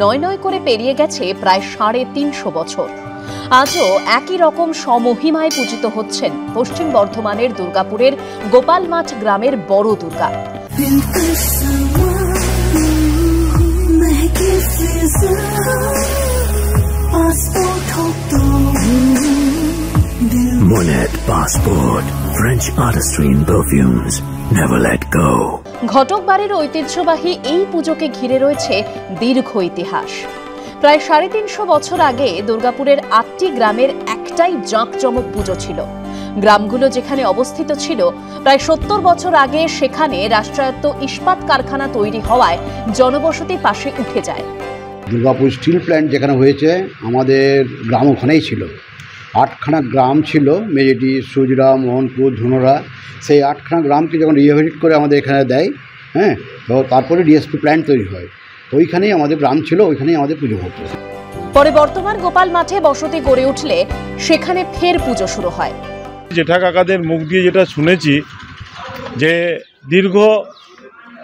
নয় নয় করে পেরিয়ে গেছে প্রায় 350 বছর। আজও একই রকম সমহিমায় পূজিত হচ্ছেন পশ্চিম বর্ধমানের দুর্গাপুরের গোপালমাঠ গ্রামের বড় Durga. Monet Passport, French artistry in perfumes. Never let go. ঘটক বাড়ির ঐতিহ্যবাহী এই পুজোকে ঘিরে রয়েছে দীর্ঘ ইতিহাস। প্রায় 350 বছর আগে দুর্গাপুরের 8টি গ্রামের একটাই জাঁকজমক পুজো ছিল। গ্রামগুলো যেখানে অবস্থিত ছিল, প্রায় 70 বছর আগে সেখানে রাষ্ট্রায়ত্ত ইস্পাত কারখানা তৈরি হওয়ায় জনবসতি পাশে উঠে যায়। দুর্গাপুর স্টিল প্ল্যান্ট যেখানে হয়েছে, আমাদের গ্রাম ওখানেই ছিল। 8খানা গ্রাম ছিল, মেজেটি, সুজরা, মোহনপুর, ধুনরা। সেই 8খানা গ্রামকে যখন রিহ্যাবিলিট করে আমাদের এখানে দেয়, তো তারপরে ডিএসপি প্ল্যান্ট তৈরি হয়। তো ওইখানেই আমাদের গ্রাম ছিল, ওইখানেই আমাদের পুজো হতো। পরে বর্তমান গোপাল মাঠে বসতি গড়ে উঠলে সেখানে ফের পুজো শুরু হয়। জেঠা কাকাদের মুখ দিয়ে যেটা শুনেছি যে দীর্ঘ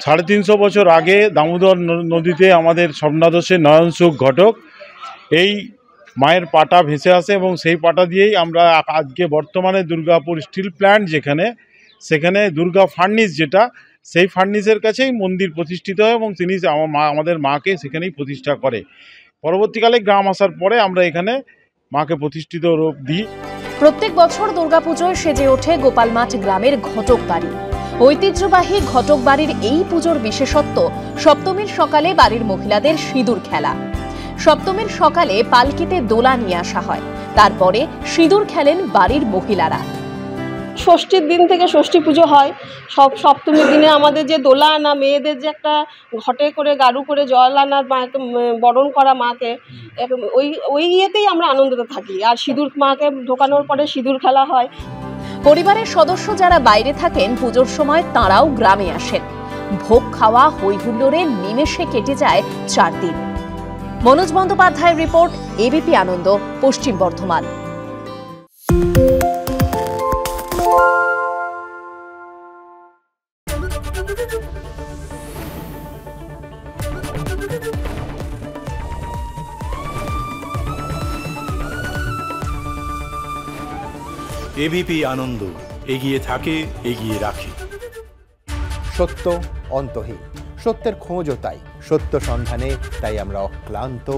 350 বছর আগে দামোদর নদীতে আমাদের স্বপ্নাদর্শের নয়নসুখ ঘটক এই মায়ের পাটা ভেসে আসে এবং সেই পাটা দিয়েই আমরা আজকে বর্তমানে দুর্গাপুর স্টিল প্ল্যান্ট যেখানে, সেখানে দুর্গা ফার্নিস, যেটা সেই ফার্নিসের কাছেই মন্দির প্রতিষ্ঠিত হয় এবং তিনি আমাদের মাকে সেখানেই প্রতিষ্ঠা করে। পরবর্তীকালে গ্রাম আসার পরে আমরা এখানে মাকে প্রতিষ্ঠিত রূপ দিই। প্রত্যেক বছর দুর্গাপুজোয় সেজে ওঠে গোপালমাঠ গ্রামের ঘটক বাড়ি। ঐতিহ্যবাহী ঘটক বাড়ির এই পুজোর বিশেষত্ব সপ্তমীর সকালে বাড়ির মহিলাদের সিঁদুর খেলা। সপ্তমীর সকালে পালকিতে দোলা নিয়ে আসা হয়, তারপরে সিঁদুর খেলেন বাড়ির মহিলারা। ষষ্ঠীর দিন থেকে ষষ্ঠী পুজো হয়। সপ্তমীর দিনে আমাদের যে দোলা আনা, মেয়েদের যে একটা ঘটে করে গাড়ু করে জল আনা, মাকে বরণ করা মাকে, ওই ইয়েতেই আমরা আনন্দিত থাকি। আর সিঁদুর মাকে ঢোকানোর পরে সিঁদুর খেলা হয়। পরিবারের সদস্য যারা বাইরে থাকেন, পুজোর সময় তাঁরাও গ্রামে আসেন। ভোগ খাওয়া, হই হুল্লোড়ে নিমেষে কেটে যায় 4 দিন। মনোজ বন্দ্যোপাধ্যায়ের রিপোর্ট, এবিপি আনন্দ, পশ্চিম বর্ধমান। এবিপি আনন্দ, এগিয়ে থাকে, এগিয়ে রাখে। সত্য অন্তহীন, সত্যের খোঁজও তাই, সত্য সন্ধানে তাই আমরা অক্লান্ত,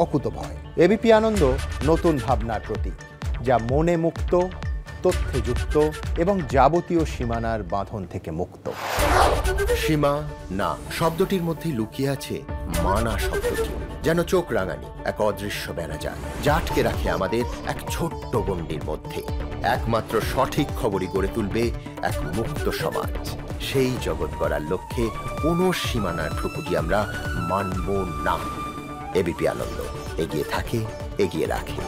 অকুতভয়। এবিপি আনন্দ নতুন ভাবনার প্রতীক, যা মনে মুক্ত, তথ্যে যুক্ত এবং যাবতীয় সীমানার বাঁধন থেকে মুক্ত। সীমা না শব্দটির মধ্যে লুকিয়ে আছে মানা শব্দটি, যেন চোখ রাঙানি এক অদৃশ্য বেড়াজাল, যা আটকে রাখে আমাদের এক ছোট্ট গণ্ডির মধ্যে। একমাত্র সঠিক খবরই গড়ে তুলবে এক মুক্ত সমাজ। সেই জগৎ গড়ার লক্ষ্যে কোনো সীমানার ঠুকুটি আমরা মানব না। এবিপি আনন্দ, এগিয়ে থাকে, এগিয়ে রাখে।